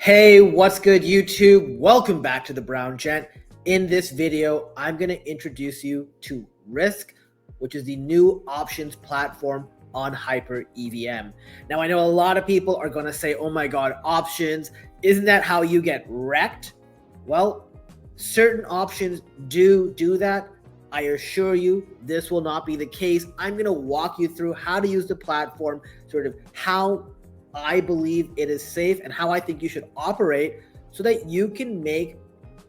Hey, what's good, YouTube? Welcome back to the Brown Gent. In this video, I'm going to introduce you to RYSK, which is the new options platform on Hyper EVM. Now, I know a lot of people are going to say, oh my God, options, isn't that how you get wrecked? Well, certain options do that. I assure you, this will not be the case. I'm going to walk you through how to use the platform, sort of how I believe it is safe and how I think you should operate so that you can make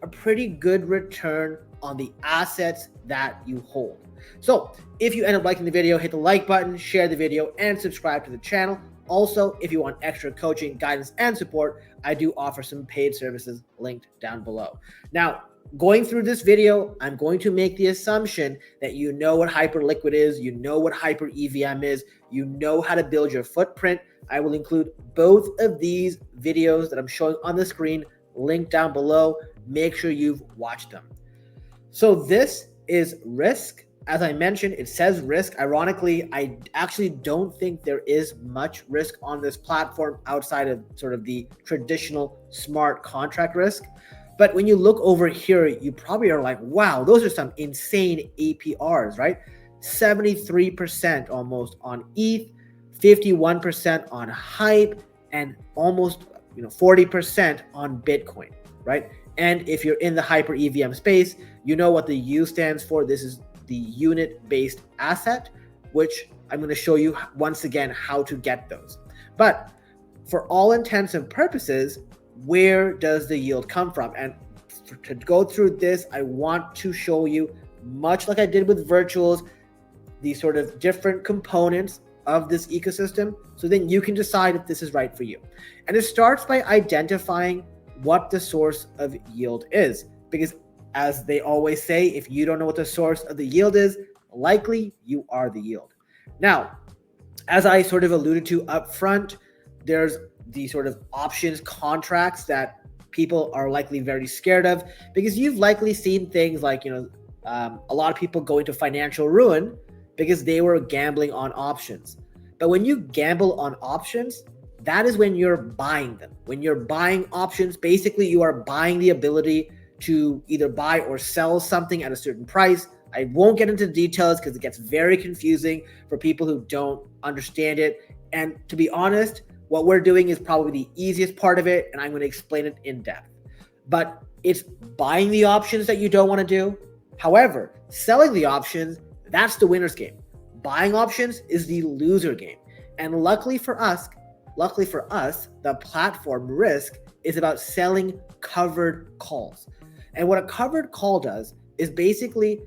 a pretty good return on the assets that you hold. So if you end up liking the video, hit the like button, share the video, and subscribe to the channel. Also, if you want extra coaching, guidance, and support, I do offer some paid services linked down below. Now, going through this video, I'm going to make the assumption that you know what Hyperliquid is, you know what Hyper EVM is, you know how to build your footprint. I will include both of these videos that I'm showing on the screen linked down below. Make sure you've watched them. So this is RYSK. As I mentioned, it says RYSK. Ironically, I actually don't think there is much risk on this platform outside of sort of the traditional smart contract risk. But when you look over here, you probably are like, wow, those are some insane APRs, right? 73% almost on ETH, 51% on Hype, and almost 40% on Bitcoin, right? And if you're in the Hyper EVM space, you know what the U stands for. This is the unit-based asset, which I'm going to show you once again how to get those. But for all intents and purposes, where does the yield come from? And to go through this, I want to show you, much like I did with virtuals, the sort of different components of this ecosystem, so then you can decide if this is right for you. And it starts by identifying what the source of yield is, because as they always say, if you don't know what the source of the yield is, likely you are the yield. Now, as I sort of alluded to up front, there's the sort of options contracts that people are likely very scared of, because you've likely seen things like, a lot of people go into financial ruin because they were gambling on options. But when you gamble on options, that is when you're buying them. When you're buying options, basically you are buying the ability to either buy or sell something at a certain price. I won't get into details because it gets very confusing for people who don't understand it. And to be honest, what we're doing is probably the easiest part of it, and I'm going to explain it in depth. But it's buying the options that you don't want to do. However, selling the options, that's the winner's game. Buying options is the loser game. And luckily for us, the platform RYSK is about selling covered calls. And what a covered call does is basically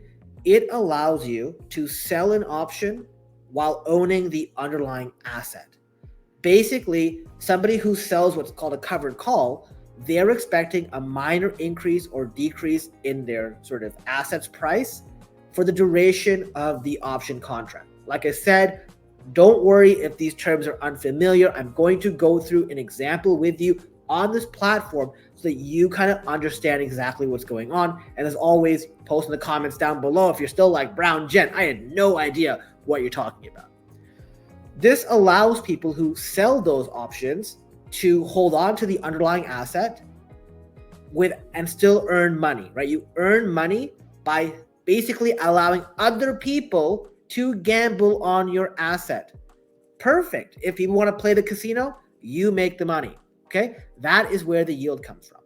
it allows you to sell an option while owning the underlying asset. Basically, somebody who sells what's called a covered call, they're expecting a minor increase or decrease in their sort of assets price for the duration of the option contract. Like I said, don't worry if these terms are unfamiliar. I'm going to go through an example with you on this platform so that you kind of understand exactly what's going on. And as always, post in the comments down below if you're still like, Brown Gent, I had no idea what you're talking about. This allows people who sell those options to hold on to the underlying asset and still earn money, right? You earn money by basically allowing other people to gamble on your asset. Perfect. If people want to play the casino, you make the money, okay? That is where the yield comes from.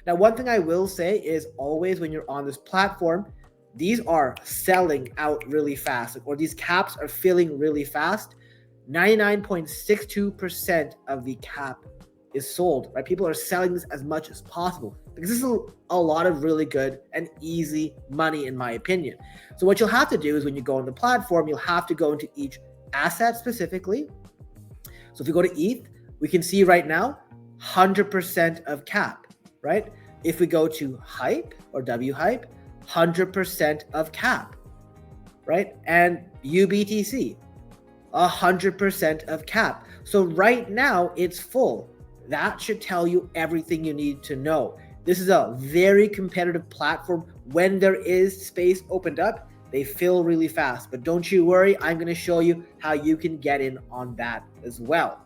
Now, one thing I will say is always when you're on this platform, these are selling out really fast, or these caps are filling really fast. 99.62% of the cap is sold, right? People are selling this as much as possible because this is a lot of really good and easy money, in my opinion. So what you'll have to do is when you go on the platform, you'll have to go into each asset specifically. So if we go to ETH, we can see right now 100% of cap, right? If we go to Hype or WHype, 100% of cap, right? And UBTC, 100% of cap. So right now it's full. That should tell you everything you need to know. This is a very competitive platform. When there is space opened up, they fill really fast. But don't you worry, I'm going to show you how you can get in on that as well.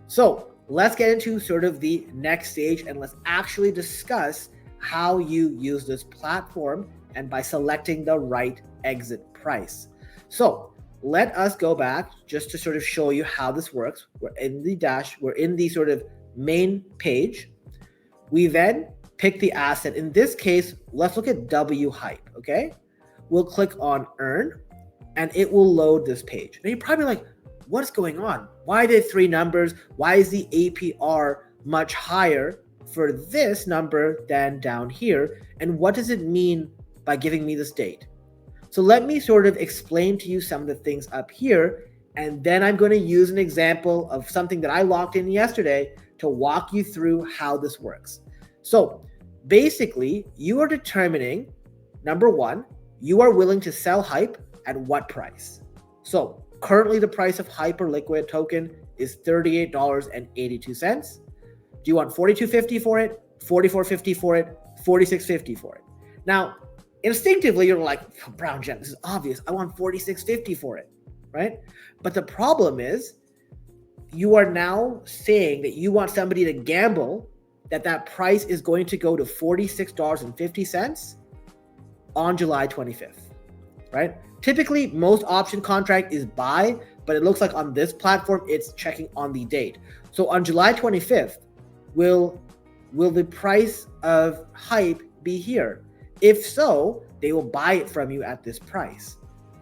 So let's get into sort of the next stage and let's actually discuss how you use this platform and by selecting the right exit price. So let us go back just to sort of show you how this works. We're in the sort of main page. We then pick the asset. In this case, let's look at W Hype, okay? We'll click on earn and it will load this page. Now you're probably like, what's going on? Why are there 3 numbers? Why is the APR much higher for this number than down here? And what does it mean by giving me this date? So let me sort of explain to you some of the things up here, and then I'm going to use an example of something that I locked in yesterday to walk you through how this works. So basically, you are determining, number one, you are willing to sell Hype at what price. So currently the price of Hyperliquid token is $38.82. Do you want $42.50 for it, $44.50 for it, $46.50 for it? Now, instinctively, you're like, Brown Gent, this is obvious. I want $46.50 for it, right? But the problem is you are now saying that you want somebody to gamble that price is going to go to $46.50 on July 25th, right? Typically, most option contract is buy, but it looks like on this platform, it's checking on the date. So on July 25th, will the price of Hype be here? If so, they will buy it from you at this price.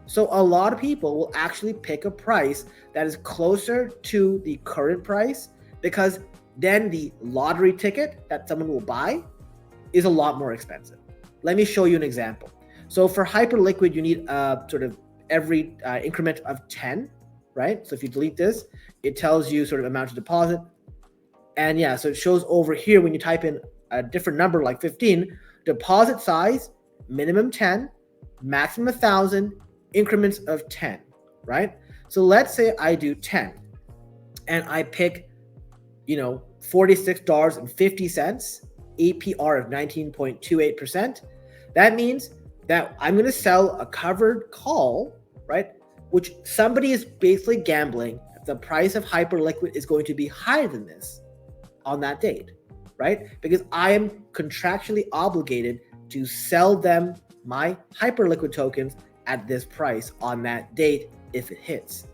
So a lot of people will actually pick a price that is closer to the current price, because then the lottery ticket that someone will buy is a lot more expensive. Let me show you an example. So for Hyperliquid, you need sort of every increment of 10, right? So if you delete this, it tells you sort of amount to deposit. And yeah, so it shows over here when you type in a different number like 15, deposit size, minimum 10, maximum 1,000, increments of 10, right? So let's say I do 10 and I pick, $46.50, APR of 19.28%. That means that I'm going to sell a covered call, right? Which somebody is basically gambling that the price of Hyperliquid is going to be higher than this on that date, right? Because I am contractually obligated to sell them my Hyperliquid tokens at this price on that date if it hits.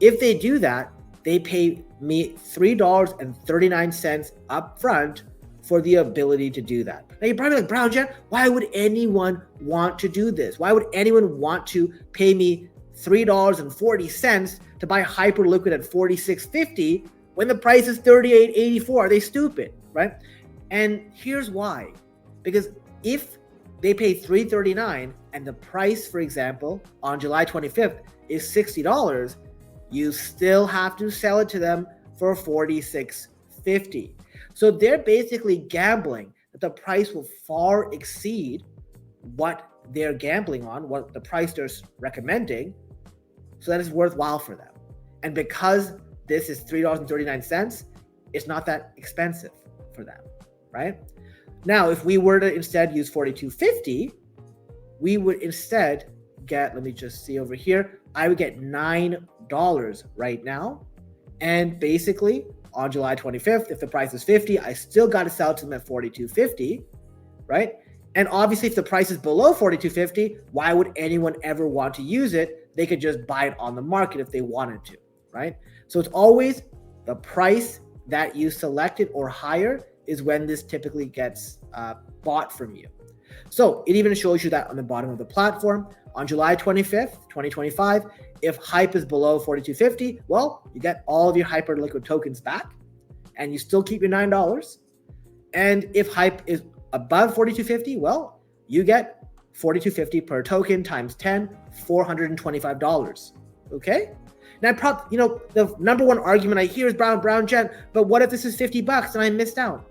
If they do that, they pay me $3.39 upfront for the ability to do that. Now you're probably like, Brown Jet, why would anyone want to do this? Why would anyone want to pay me $3.40 to buy Hyperliquid at $46.50 when the price is $38.84? Are they stupid, right? And here's why. Because if they pay $3.39 and the price, for example, on July 25th is $60, you still have to sell it to them for $46.50. So they're basically gambling that the price will far exceed what they're gambling on, what the price they're recommending, so that it's worthwhile for them. And because this is $3.39, it's not that expensive for them, right? Now, if we were to instead use $42.50, we would instead get, let me just see over here, I would get $9 right now. And basically, on July 25th, if the price is 50, I still got to sell to them at $42.50, right? And obviously, if the price is below $42.50, why would anyone ever want to use it? They could just buy it on the market if they wanted to, right? So it's always the price that you selected or higher is when this typically gets bought from you. So it even shows you that on the bottom of the platform. On July 25th, 2025, if Hype is below $42.50, well, you get all of your Hyperliquid tokens back and you still keep your $9. And if Hype is above $42.50, well, you get $42.50 per token times 10, $425. Okay? Now, the number one argument I hear is Brown Gent, but what if this is $50 and I missed out?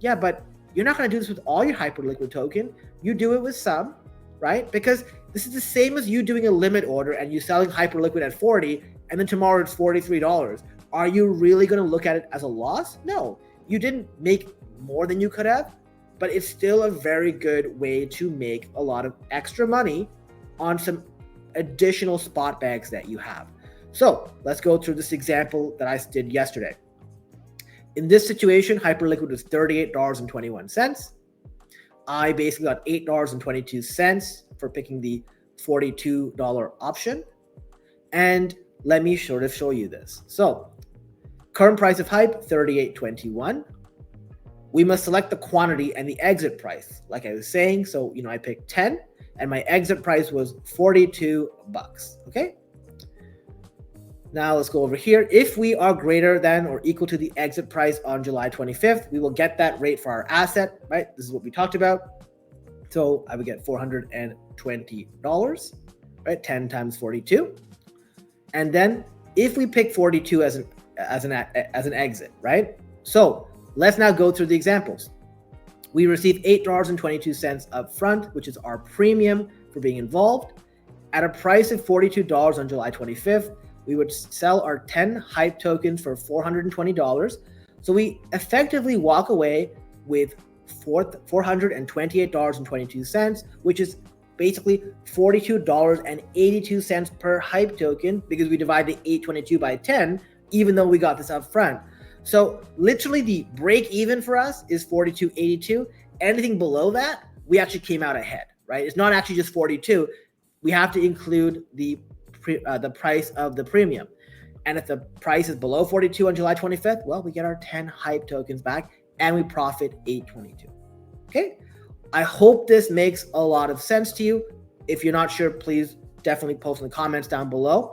Yeah, but you're not going to do this with all your Hyperliquid token. You do it with some, right? Because this is the same as you doing a limit order and you selling Hyperliquid at 40 and then tomorrow it's $43. Are you really going to look at it as a loss? No, you didn't make more than you could have, but it's still a very good way to make a lot of extra money on some additional spot bags that you have. So let's go through this example that I did yesterday. In this situation, Hyperliquid was $38.21. I basically got $8.22 for picking the $42 option. And let me sort of show you this. So current price of Hype, $38.21. We must select the quantity and the exit price, like I was saying. So, I picked 10 and my exit price was $42, okay? Now let's go over here. If we are greater than or equal to the exit price on July 25th, we will get that rate for our asset, right? This is what we talked about. So I would get $420, right? 10 times 42. And then if we pick 42 as an exit, right? So let's now go through the examples. We receive $8.22 up front, which is our premium for being involved. At a price of $42 on July 25th, we would sell our 10 Hype tokens for $420. So we effectively walk away with $428.22, which is basically $42.82 per Hype token, because we divide the 822 by 10, even though we got this up front. So literally the break even for us is $42.82. Anything below that, we actually came out ahead, right? It's not actually just 42. We have to include the price of the premium. And if the price is below 42 on July 25th, well, we get our 10 Hype tokens back and we profit $8.22. Okay. I hope this makes a lot of sense to you. If you're not sure, please definitely post in the comments down below.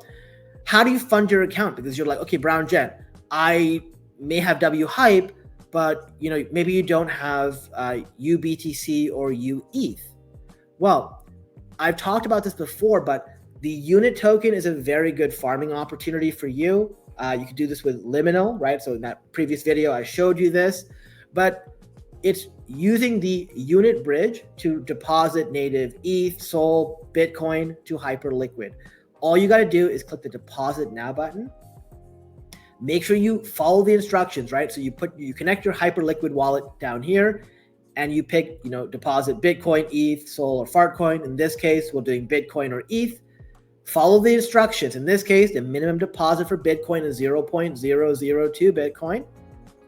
How do you fund your account? Because you're like, okay, Brown Gent, I may have W Hype, but maybe you don't have UBTC or UETH. Well, I've talked about this before, but the unit token is a very good farming opportunity for you. You can do this with Liminal, right? So in that previous video, I showed you this, but it's using the unit bridge to deposit native ETH, Sol, Bitcoin to Hyperliquid. All you got to do is click the deposit now button. Make sure you follow the instructions, right? So you connect your Hyperliquid wallet down here and you pick, deposit Bitcoin, ETH, Sol, or Fartcoin. In this case, we're doing Bitcoin or ETH. Follow the instructions. In this case, the minimum deposit for Bitcoin is 0.002 Bitcoin,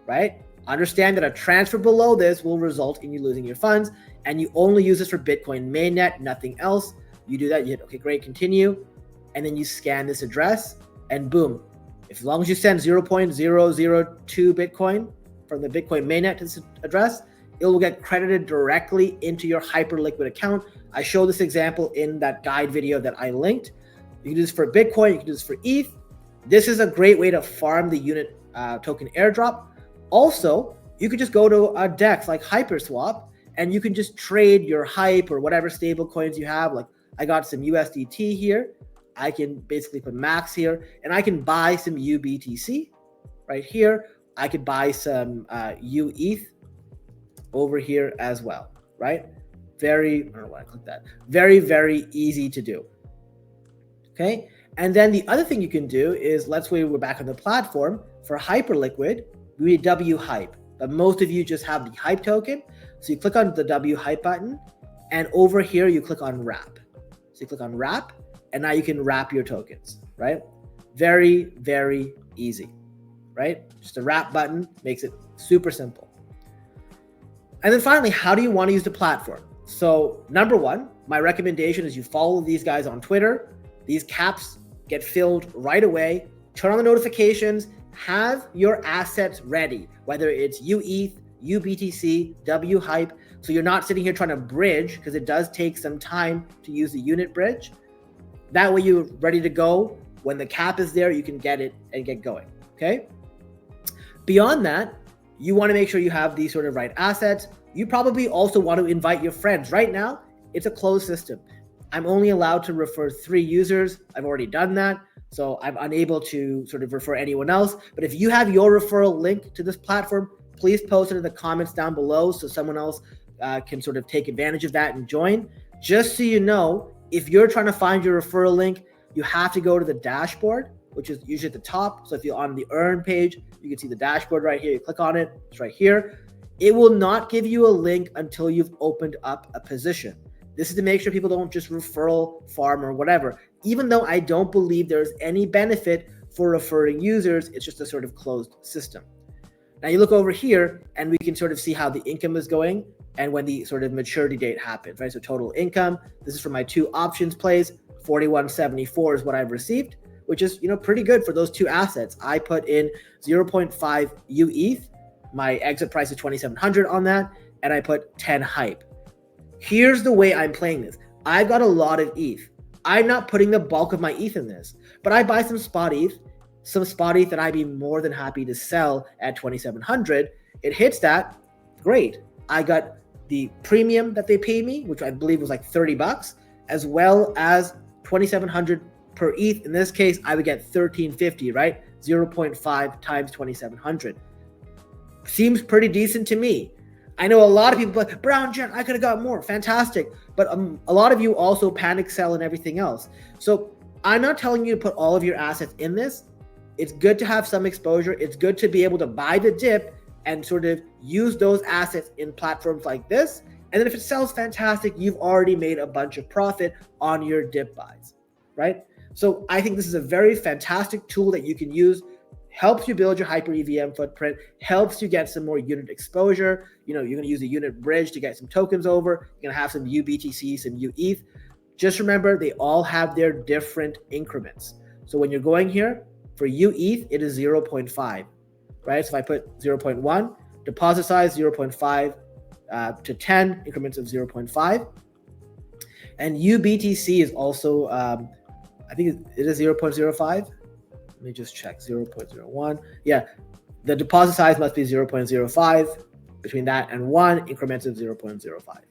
right? Understand that a transfer below this will result in you losing your funds, and you only use this for Bitcoin mainnet, nothing else. You do that, you hit, okay, great, continue, and then you scan this address, and boom. As long as you send 0.002 Bitcoin from the Bitcoin mainnet to this address, it will get credited directly into your Hyperliquid account. I showed this example in that guide video that I linked. You can do this for Bitcoin, you can do this for ETH. This is a great way to farm the unit token airdrop. Also, you could just go to a DEX like HyperSwap and you can just trade your Hype or whatever stable coins you have. Like I got some USDT here. I can basically put max here and I can buy some UBTC right here. I could buy some UETH over here as well, right? I don't know why I clicked that. Very, very easy to do. Okay. And then the other thing you can do is, let's say we're back on the platform for Hyperliquid, we need W Hype, but most of you just have the Hype token. So you click on the W Hype button and over here you click on wrap. So you click on wrap and now you can wrap your tokens, right? Very, very easy, right? Just a wrap button makes it super simple. And then finally, how do you want to use the platform? So number one, my recommendation is you follow these guys on Twitter. These caps get filled right away. Turn on the notifications, have your assets ready, whether it's UETH, UBTC, W Hype. So you're not sitting here trying to bridge, because it does take some time to use the unit bridge. That way you're ready to go. When the cap is there, you can get it and get going, okay? Beyond that, you want to make sure you have these sort of right assets. You probably also want to invite your friends. Right now, it's a closed system. I'm only allowed to refer 3 users. I've already done that, so I'm unable to sort of refer anyone else. But if you have your referral link to this platform, please post it in the comments down below so someone else can sort of take advantage of that and join. Just so you know, if you're trying to find your referral link, you have to go to the dashboard, which is usually at the top. So if you're on the earn page, you can see the dashboard right here. You click on it, it's right here. It will not give you a link until you've opened up a position. This is to make sure people don't just referral farm or whatever. Even though I don't believe there's any benefit for referring users, it's just a sort of closed system. Now you look over here and we can sort of see how the income is going and when the sort of maturity date happens, right? So total income, this is for my 2 options plays, 4174 is what I've received, which is, pretty good for those 2 assets. I put in 0.5 UETH, my exit price is 2,700 on that, and I put 10 hype. Here's the way I'm playing this. I've got a lot of ETH. I'm not putting the bulk of my ETH in this, but I buy some spot ETH that I'd be more than happy to sell at 2,700. It hits that, great. I got the premium that they paid me, which I believe was like $30, as well as 2,700 per ETH. In this case, I would get 1,350, right? 0.5 times 2,700. Seems pretty decent to me. I know a lot of people like, Brown Gent, I could have got more. Fantastic. But a lot of you also panic sell and everything else. So I'm not telling you to put all of your assets in this. It's good to have some exposure. It's good to be able to buy the dip and sort of use those assets in platforms like this. And then if it sells, fantastic, you've already made a bunch of profit on your dip buys, right? So I think this is a very fantastic tool that you can use. Helps you build your hyper EVM footprint, helps you get some more unit exposure. You're going to use a unit bridge to get some tokens over. You're going to have some UBTC, some UETH. Just remember, they all have their different increments. So when you're going here, for UETH, it is 0.5, right? So if I put 0.1, deposit size 0.5 to 10, increments of 0.5. And UBTC is also, I think it is 0.05. Let me just check, 0.01. Yeah, the deposit size must be 0.05. Between that and 1, increments of 0.05.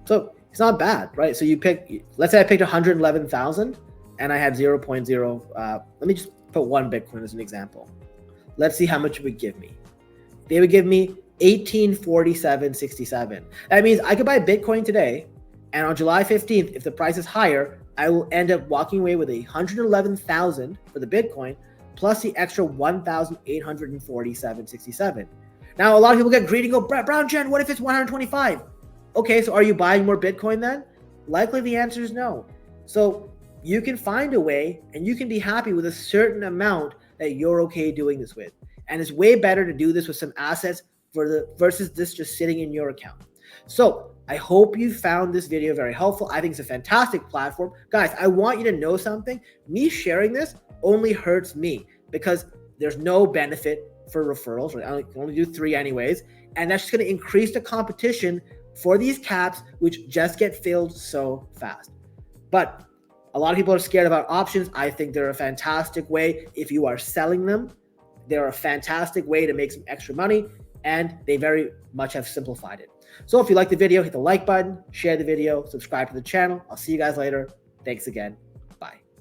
So it's not bad, right? So you pick, let's say I picked 111,000 and I had 0.0. Let me just put 1 Bitcoin as an example. Let's see how much it would give me. They would give me 1847.67. That means I could buy Bitcoin today, and on July 15th, if the price is higher, I will end up walking away with 111,000 for the Bitcoin plus the extra 1,847.67. Now, a lot of people get greedy and go, Brown Jen, what if it's 125? Okay, so are you buying more Bitcoin then? Likely the answer is no. So you can find a way and you can be happy with a certain amount that you're okay doing this with. And it's way better to do this with some assets versus this just sitting in your account. So I hope you found this video very helpful. I think it's a fantastic platform. Guys, I want you to know something. Me sharing this only hurts me because there's no benefit for referrals. Right? I can only do 3 anyways. And that's just going to increase the competition for these caps, which just get filled so fast. But a lot of people are scared about options. I think they're a fantastic way. If you are selling them, they're a fantastic way to make some extra money, and they very much have simplified it. So if you like the video, hit the like button, share the video, subscribe to the channel. I'll see you guys later. Thanks again.